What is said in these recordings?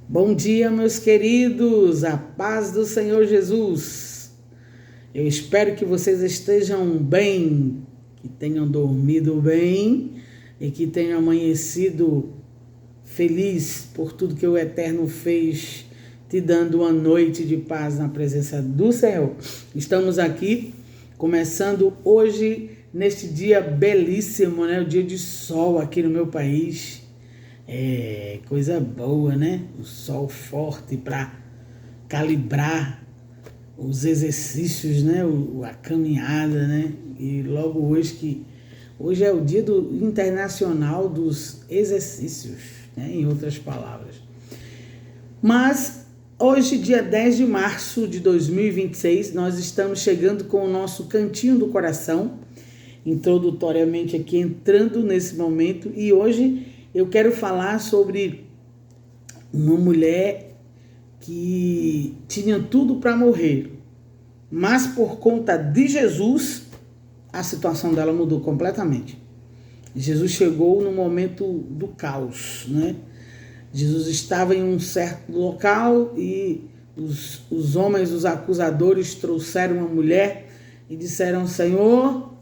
Bom dia, meus queridos, a paz do Senhor Jesus. Eu espero que vocês estejam bem, que tenham dormido bem e que tenham amanhecido feliz por tudo que o Eterno fez, te dando uma noite de paz na presença do Senhor. Estamos aqui começando hoje, neste dia belíssimo, né? O dia de sol aqui no meu país. É coisa boa, né? O sol forte para calibrar os exercícios, né? A caminhada, né? E logo hoje é o dia internacional dos exercícios, né? Em outras palavras. Mas hoje, dia 10 de março de 2026, nós estamos chegando com o nosso Cantinho do Coração, introdutoriamente aqui entrando nesse momento, e hoje eu quero falar sobre uma mulher que tinha tudo para morrer, mas por conta de Jesus, a situação dela mudou completamente. Jesus chegou no momento do caos, né? Jesus estava em um certo local e os homens, os acusadores, trouxeram uma mulher e disseram: Senhor,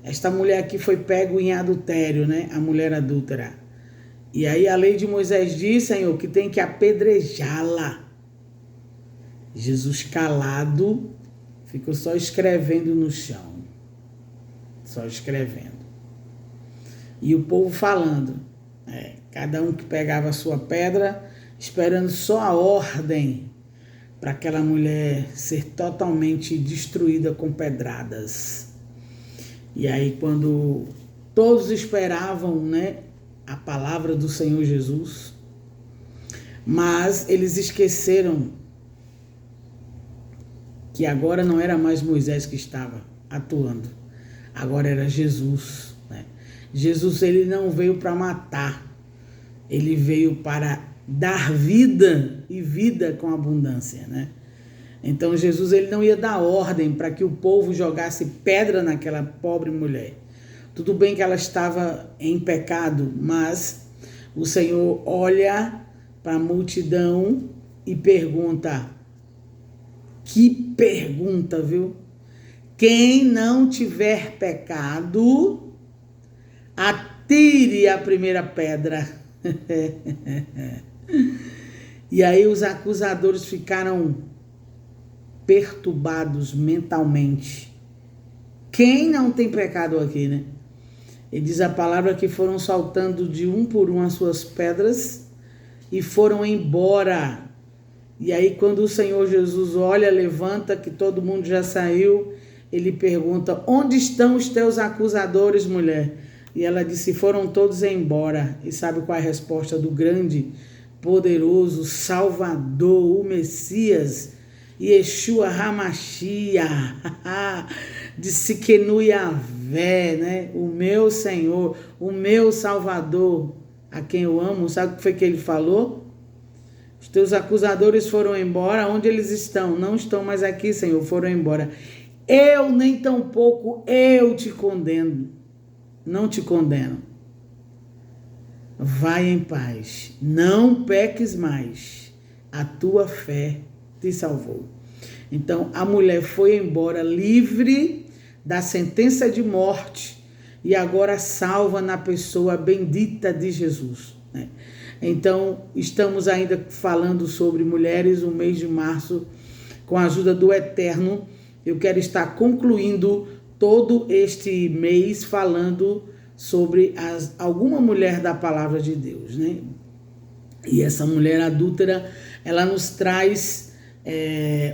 esta mulher aqui foi pego em adultério, né? A mulher adúltera. E aí a lei de Moisés diz, Senhor, que tem que apedrejá-la. Jesus calado, ficou só escrevendo no chão. Só escrevendo. E o povo falando. Cada um que pegava a sua pedra, esperando só a ordem para aquela mulher ser totalmente destruída com pedradas. E aí quando todos esperavam, né, a palavra do Senhor Jesus, mas eles esqueceram que agora não era mais Moisés que estava atuando, agora era Jesus, né? Jesus, ele não veio para matar, ele veio para dar vida e vida com abundância, né? Então Jesus, ele não ia dar ordem para que o povo jogasse pedra naquela pobre mulher. Tudo bem que ela estava em pecado, mas o Senhor olha para a multidão e pergunta. Que pergunta, viu? Quem não tiver pecado, atire a primeira pedra. E aí os acusadores ficaram perturbados mentalmente. Quem não tem pecado aqui, né? E diz a palavra que foram saltando de um por um as suas pedras e foram embora. E aí quando o Senhor Jesus olha, levanta, que todo mundo já saiu, ele pergunta: onde estão os teus acusadores, mulher? E ela disse: foram todos embora. E sabe qual é a resposta do grande, poderoso Salvador, o Messias, Yeshua HaMashiach, de Siquenu Yavé, né? O meu Senhor, o meu Salvador, a quem eu amo. Sabe o que foi que ele falou? Os teus acusadores foram embora. Onde eles estão? Não estão mais aqui, Senhor, foram embora. Eu nem tampouco eu te condeno. Não te condeno. Vai em paz, não peques mais, a tua fé te salvou. Então a mulher foi embora livre da sentença de morte e agora salva na pessoa bendita de Jesus, né? Então estamos ainda falando sobre mulheres, o mês de março, com a ajuda do Eterno. Eu quero estar concluindo todo este mês falando sobre alguma mulher da palavra de Deus, né? E essa mulher adúltera, ela nos traz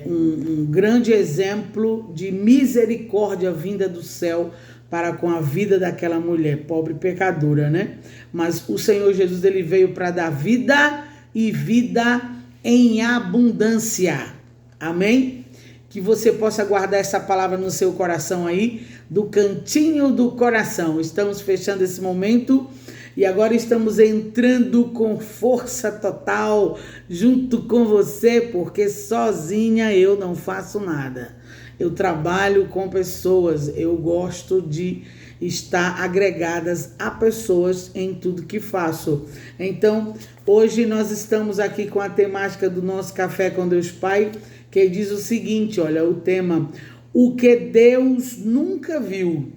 um grande exemplo de misericórdia vinda do céu para com a vida daquela mulher, pobre pecadora, né? Mas o Senhor Jesus, ele veio para dar vida e vida em abundância. Amém? Que você possa guardar essa palavra no seu coração aí, do cantinho do coração. Estamos fechando esse momento e agora estamos entrando com força total junto com você, porque sozinha eu não faço nada. Eu trabalho com pessoas, eu gosto de está agregadas a pessoas em tudo que faço. Então, hoje nós estamos aqui com a temática do nosso Café com Deus Pai, que diz o seguinte, olha, o tema, o que Deus nunca viu.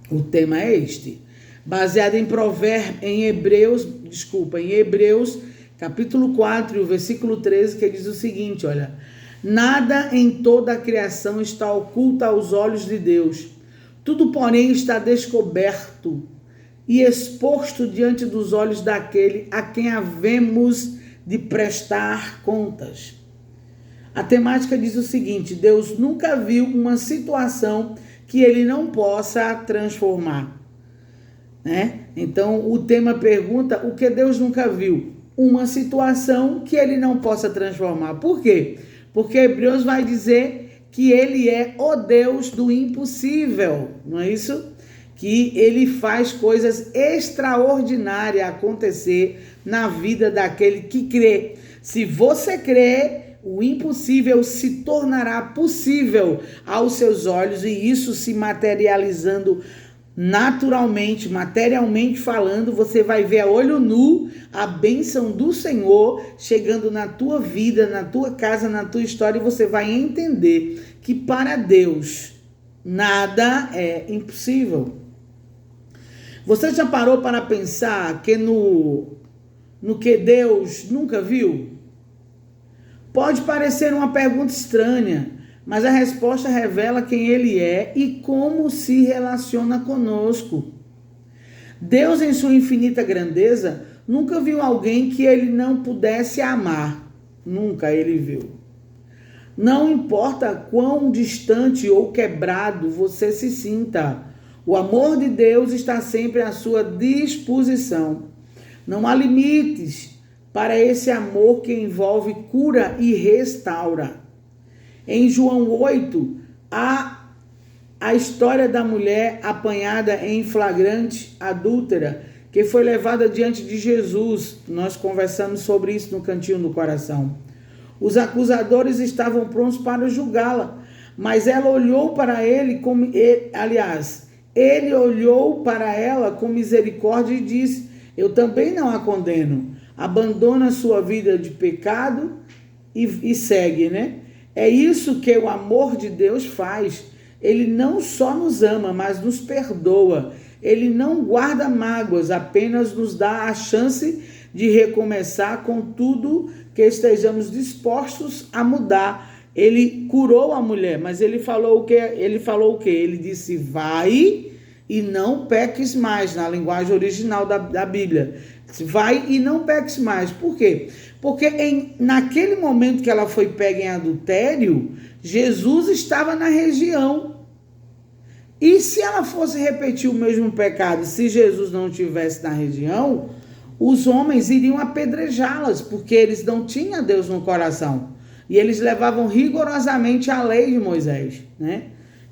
O tema é este, baseado em Hebreus, capítulo 4, o versículo 13, que diz o seguinte, olha, nada em toda a criação está oculto aos olhos de Deus, tudo, porém, está descoberto e exposto diante dos olhos daquele a quem havemos de prestar contas. A temática diz o seguinte, Deus nunca viu uma situação que ele não possa transformar, né? Então, o tema pergunta, o que Deus nunca viu? Uma situação que ele não possa transformar. Por quê? Porque Hebreus vai dizer que ele é o Deus do impossível, não é isso? Que ele faz coisas extraordinárias acontecer na vida daquele que crê. Se você crê, o impossível se tornará possível aos seus olhos e isso se materializando naturalmente, materialmente falando, você vai ver a olho nu a bênção do Senhor chegando na tua vida, na tua casa, na tua história, e você vai entender que para Deus nada é impossível. Você já parou para pensar que no que Deus nunca viu? Pode parecer uma pergunta estranha, mas a resposta revela quem ele é e como se relaciona conosco. Deus, em sua infinita grandeza, nunca viu alguém que ele não pudesse amar. Nunca ele viu. Não importa quão distante ou quebrado você se sinta, o amor de Deus está sempre à sua disposição. Não há limites para esse amor que envolve cura e restaura. Em João 8, há a história da mulher apanhada em flagrante adúltera, que foi levada diante de Jesus. Nós conversamos sobre isso no Cantinho do Coração. Os acusadores estavam prontos para julgá-la, mas ela olhou para ele ele olhou para ela com misericórdia e disse, eu também não a condeno. Abandona sua vida de pecado e segue, né? É isso que o amor de Deus faz. Ele não só nos ama, mas nos perdoa. Ele não guarda mágoas, apenas nos dá a chance de recomeçar com tudo que estejamos dispostos a mudar. Ele curou a mulher, mas ele falou o quê? Ele disse, vai e não peques mais, na linguagem original da Bíblia. Vai e não peques mais. Por quê? Porque naquele momento que ela foi pega em adultério, Jesus estava na região. E se ela fosse repetir o mesmo pecado, se Jesus não estivesse na região, os homens iriam apedrejá-las, porque eles não tinham Deus no coração. E eles levavam rigorosamente a lei de Moisés, né?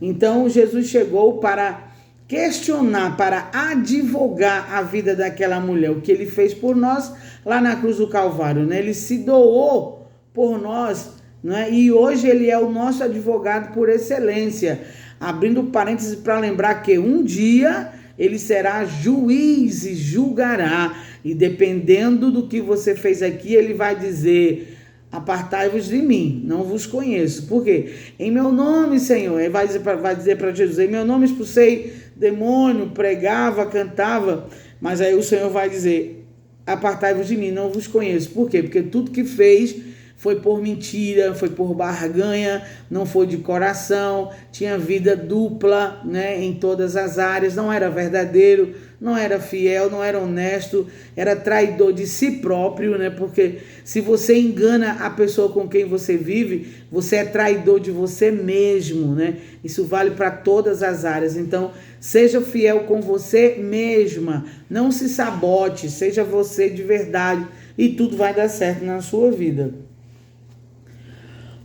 Então Jesus chegou para questionar, para advogar a vida daquela mulher, o que ele fez por nós lá na cruz do Calvário, né? Ele se doou por nós, né? E hoje ele é o nosso advogado por excelência, abrindo parênteses para lembrar que um dia ele será juiz e julgará, e dependendo do que você fez aqui, ele vai dizer, apartai-vos de mim, não vos conheço. Por quê? Em meu nome, Senhor, ele vai dizer para Jesus, em meu nome expulsei demônio, pregava, cantava, mas aí o Senhor vai dizer, apartai-vos de mim, não vos conheço. Por quê? Porque tudo que fez foi por mentira, foi por barganha, não foi de coração, tinha vida dupla, né, em todas as áreas, não era verdadeiro, não era fiel, não era honesto, era traidor de si próprio, né? Porque se você engana a pessoa com quem você vive, você é traidor de você mesmo, né? Isso vale para todas as áreas. Então, seja fiel com você mesma, não se sabote, seja você de verdade e tudo vai dar certo na sua vida.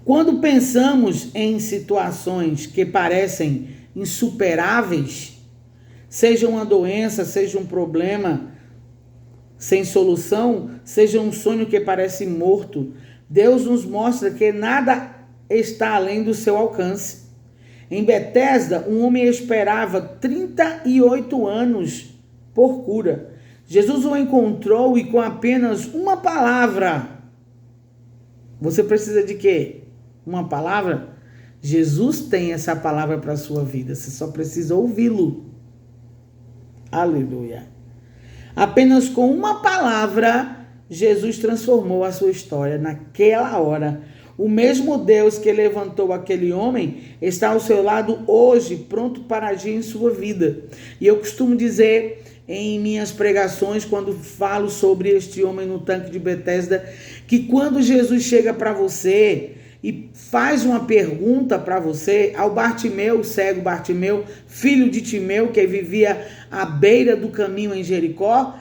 Quando pensamos em situações que parecem insuperáveis, seja uma doença, seja um problema sem solução, seja um sonho que parece morto, Deus nos mostra que nada está além do seu alcance. Em Betesda, um homem esperava 38 anos por cura. Jesus o encontrou e com apenas uma palavra. Você precisa de quê? Uma palavra? Jesus tem essa palavra para a sua vida. Você só precisa ouvi-lo. Aleluia. Apenas com uma palavra, Jesus transformou a sua história naquela hora. O mesmo Deus que levantou aquele homem está ao seu lado hoje, pronto para agir em sua vida. E eu costumo dizer em minhas pregações, quando falo sobre este homem no tanque de Betesda, que quando Jesus chega para você e faz uma pergunta para você, ao Bartimeu, o cego Bartimeu, filho de Timeu, que vivia à beira do caminho em Jericó,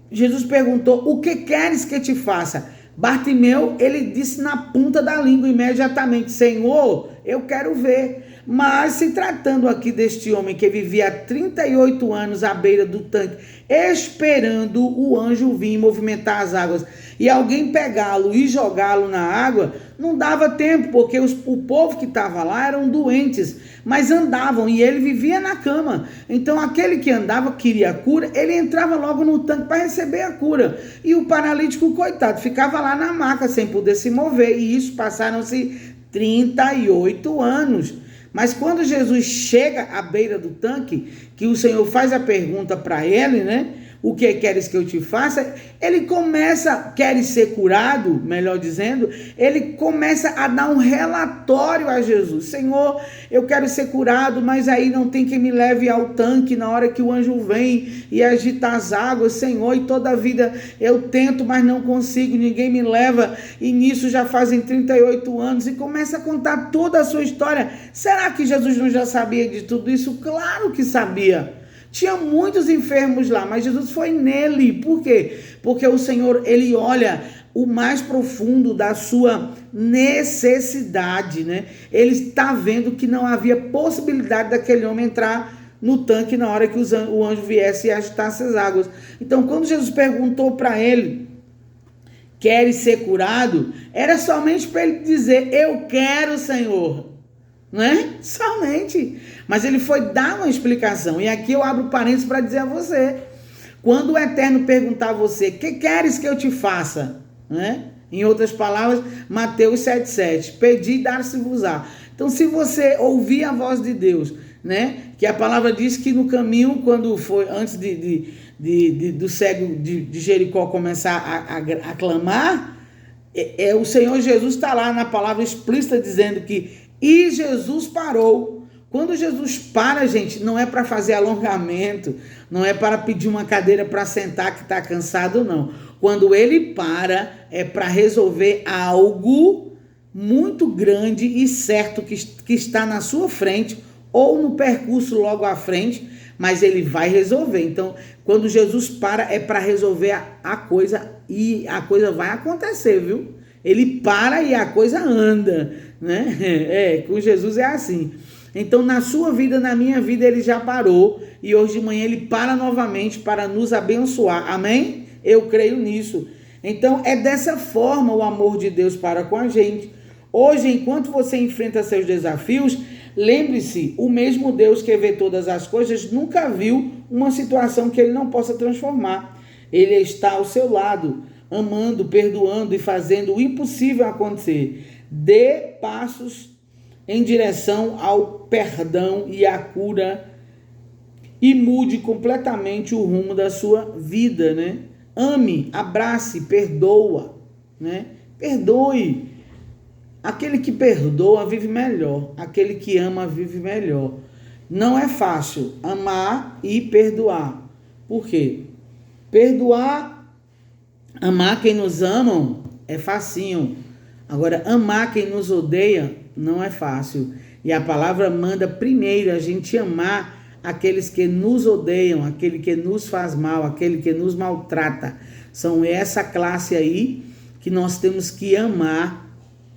Jesus perguntou: o que queres que te faça? Bartimeu, ele disse na ponta da língua imediatamente: Senhor, eu quero ver. Mas se tratando aqui deste homem que vivia há 38 anos à beira do tanque, esperando o anjo vir movimentar as águas e alguém pegá-lo e jogá-lo na água, não dava tempo, porque o povo que estava lá eram doentes, mas andavam e ele vivia na cama. Então aquele que andava, queria a cura, ele entrava logo no tanque para receber a cura. E o paralítico, coitado, ficava lá na maca sem poder se mover. E isso passaram-se 38 anos. Mas quando Jesus chega à beira do tanque, que o Senhor faz a pergunta para ele, né? O que queres que eu te faça? Ele começa, queres ser curado, melhor dizendo, ele começa a dar um relatório a Jesus. Senhor, eu quero ser curado, mas aí não tem quem me leve ao tanque na hora que o anjo vem e agita as águas, Senhor, e toda a vida eu tento, mas não consigo, ninguém me leva, e nisso já fazem 38 anos, e começa a contar toda a sua história. Será que Jesus não já sabia de tudo isso? Claro que sabia. Tinha muitos enfermos lá, mas Jesus foi nele. Por quê? Porque o Senhor, ele olha o mais profundo da sua necessidade, né? Ele está vendo que não havia possibilidade daquele homem entrar no tanque na hora que o anjo viesse e agitasse as águas. Então, quando Jesus perguntou para ele: queres ser curado? Era somente para ele dizer: eu quero, Senhor. Não é? Somente. Mas ele foi dar uma explicação. E aqui eu abro parênteses para dizer a você: quando o Eterno perguntar a você: que queres que eu te faça? Né? Em outras palavras, Mateus 7,7: pedi e dar-se-vos-á. Então, se você ouvir a voz de Deus, né? Que a palavra diz que no caminho, quando foi antes do cego de Jericó começar a clamar, o Senhor Jesus está lá na palavra explícita dizendo que e Jesus parou. Quando Jesus para, gente, não é para fazer alongamento, não é para pedir uma cadeira para sentar que está cansado, não. Quando ele para, é para resolver algo muito grande e certo que está na sua frente ou no percurso logo à frente, mas ele vai resolver. Então, quando Jesus para, é para resolver a coisa e a coisa vai acontecer, viu? Ele para e a coisa anda, né? Com Jesus é assim. Então, na sua vida, na minha vida, ele já parou. E hoje de manhã ele para novamente para nos abençoar. Amém? Eu creio nisso. Então, é dessa forma o amor de Deus para com a gente. Hoje, enquanto você enfrenta seus desafios, lembre-se, o mesmo Deus que vê todas as coisas nunca viu uma situação que ele não possa transformar. Ele está ao seu lado, amando, perdoando e fazendo o impossível acontecer. Dê passos em direção ao perdão e à cura e mude completamente o rumo da sua vida, né? Ame, abrace, perdoa, né? Perdoe. Aquele que perdoa vive melhor. Aquele que ama vive melhor. Não é fácil amar e perdoar. Por quê? Perdoar, amar quem nos amam é facinho. Agora, amar quem nos odeia não é fácil. E a palavra manda primeiro a gente amar aqueles que nos odeiam, aquele que nos faz mal, aquele que nos maltrata. São essa classe aí que nós temos que amar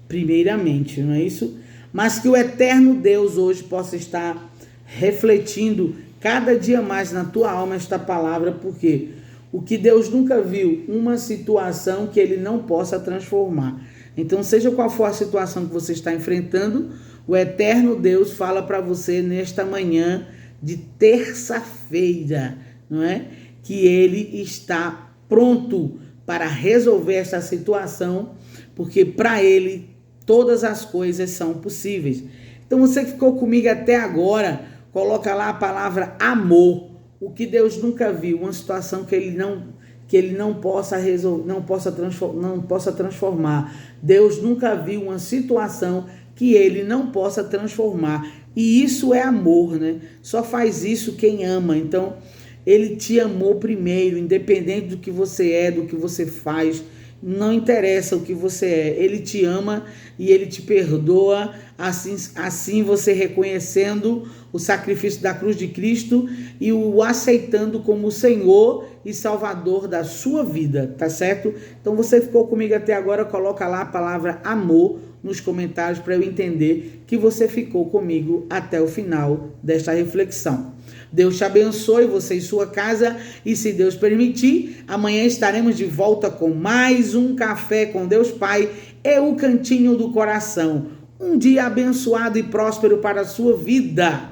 primeiramente, não é isso? Mas que o eterno Deus hoje possa estar refletindo cada dia mais na tua alma esta palavra, porque o que Deus nunca viu, uma situação que ele não possa transformar. Então, seja qual for a situação que você está enfrentando, O eterno Deus fala para você nesta manhã de terça-feira, não é? Que ele está pronto para resolver essa situação, porque para ele todas as coisas são possíveis. Então você que ficou comigo até agora, coloca lá a palavra amor, o que Deus nunca viu, uma situação que ele não possa resolver, não possa transformar. Deus nunca viu uma situação que ele não possa transformar. E isso é amor, né? Só faz isso quem ama. Então, ele te amou primeiro, independente do que você é, do que você faz. Não interessa o que você é, ele te ama e ele te perdoa, assim você reconhecendo o sacrifício da cruz de Cristo e o aceitando como Senhor e Salvador da sua vida, tá certo? Então você ficou comigo até agora, coloca lá a palavra amor nos comentários para eu entender que você ficou comigo até o final desta reflexão. Deus te abençoe, você e sua casa, e se Deus permitir, amanhã estaremos de volta com mais um Café com Deus Pai e o Cantinho do Coração. Um dia abençoado e próspero para a sua vida.